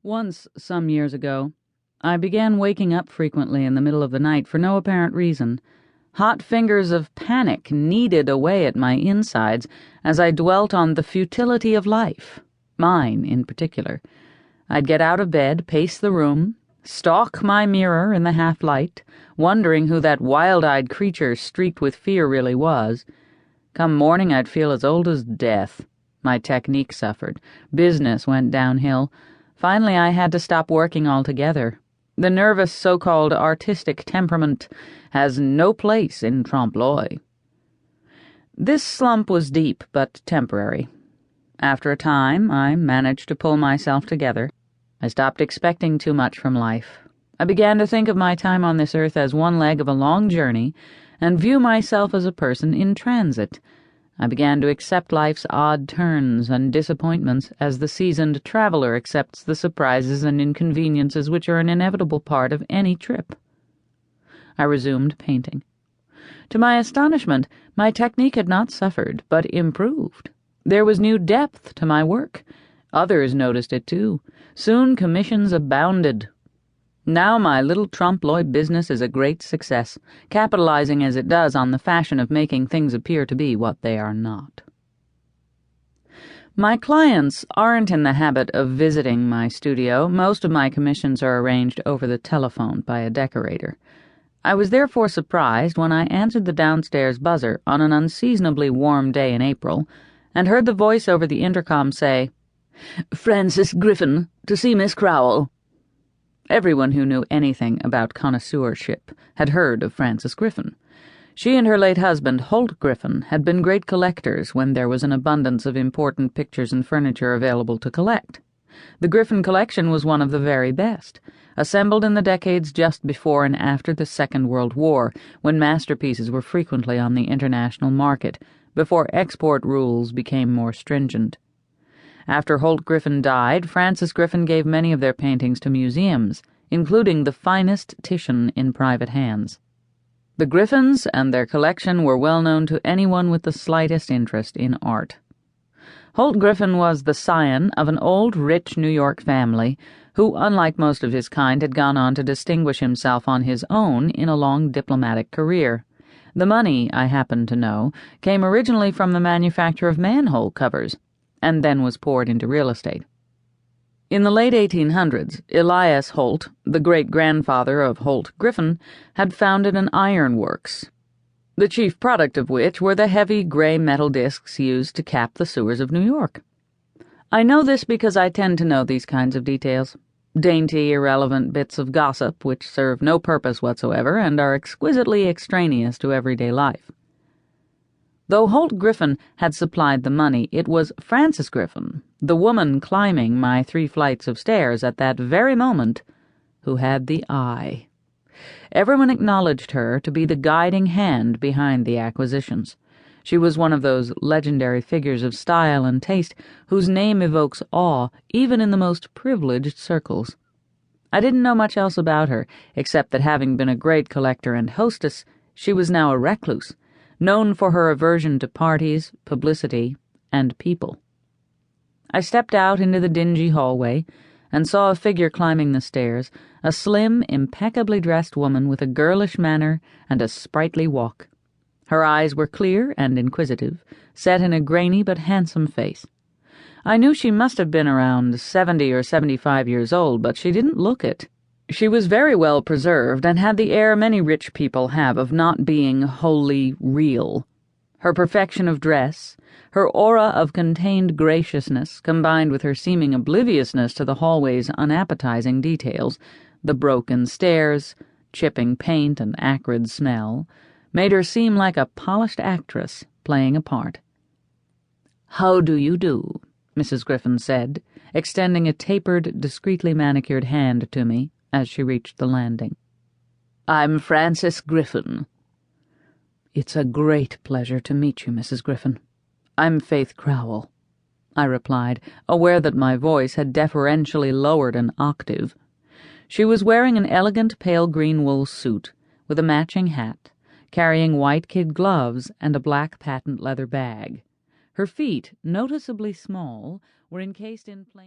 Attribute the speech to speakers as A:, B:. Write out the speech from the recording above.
A: Once, some years ago, I began waking up frequently in the middle of the night for no apparent reason. Hot fingers of panic kneaded away at my insides as I dwelt on the futility of life, mine in particular. I'd get out of bed, pace the room, stalk my mirror in the half-light, wondering who that wild-eyed creature streaked with fear really was. Come morning, I'd feel as old as death. My technique suffered. Business went downhill. Finally, I had to stop working altogether. The nervous so-called artistic temperament has no place in trompe-l'oeil. This slump was deep but temporary. After a time, I managed to pull myself together. I stopped expecting too much from life. I began to think of my time on this earth as one leg of a long journey and view myself as a person in transit. I began to accept life's odd turns and disappointments as the seasoned traveler accepts the surprises and inconveniences which are an inevitable part of any trip. I resumed painting. To my astonishment, my technique had not suffered, but improved. There was new depth to my work. Others noticed it too. Soon commissions abounded. Now my little trompe-l'oeil business is a great success, capitalizing as it does on the fashion of making things appear to be what they are not. My clients aren't in the habit of visiting my studio. Most of my commissions are arranged over the telephone by a decorator. I was therefore surprised when I answered the downstairs buzzer on an unseasonably warm day in April and heard the voice over the intercom say, "Frances Griffin, to see Miss Crowell." Everyone who knew anything about connoisseurship had heard of Frances Griffin. She and her late husband, Holt Griffin, had been great collectors when there was an abundance of important pictures and furniture available to collect. The Griffin collection was one of the very best, assembled in the decades just before and after the Second World War, when masterpieces were frequently on the international market, before export rules became more stringent. After Holt Griffin died, Frances Griffin gave many of their paintings to museums, including the finest Titian in private hands. The Griffins and their collection were well known to anyone with the slightest interest in art. Holt Griffin was the scion of an old, rich New York family who, unlike most of his kind, had gone on to distinguish himself on his own in a long diplomatic career. The money, I happen to know, came originally from the manufacture of manhole covers, and then was poured into real estate. In the late 1800s, Elias Holt, the great-grandfather of Holt Griffin, had founded an iron works, the chief product of which were the heavy gray metal discs used to cap the sewers of New York. I know this because I tend to know these kinds of details, dainty, irrelevant bits of gossip which serve no purpose whatsoever and are exquisitely extraneous to everyday life. Though Holt Griffin had supplied the money, it was Frances Griffin, the woman climbing my 3 flights of stairs at that very moment, who had the eye. Everyone acknowledged her to be the guiding hand behind the acquisitions. She was one of those legendary figures of style and taste whose name evokes awe even in the most privileged circles. I didn't know much else about her, except that having been a great collector and hostess, she was now a recluse, known for her aversion to parties, publicity, and people. I stepped out into the dingy hallway and saw a figure climbing the stairs, a slim, impeccably dressed woman with a girlish manner and a sprightly walk. Her eyes were clear and inquisitive, set in a grainy but handsome face. I knew she must have been around 70 or 75 years old, but she didn't look it. She was very well preserved and had the air many rich people have of not being wholly real. Her perfection of dress, her aura of contained graciousness, combined with her seeming obliviousness to the hallway's unappetizing details, the broken stairs, chipping paint and acrid smell, made her seem like a polished actress playing a part. "How do you do?" Mrs. Griffin said, extending a tapered, discreetly manicured hand to me as she reached the landing. "I'm Frances Griffin." "It's a great pleasure to meet you, Mrs. Griffin. I'm Faith Crowell," I replied, aware that my voice had deferentially lowered an octave. She was wearing an elegant pale green wool suit, with a matching hat, carrying white kid gloves and a black patent leather bag. Her feet, noticeably small, were encased in plain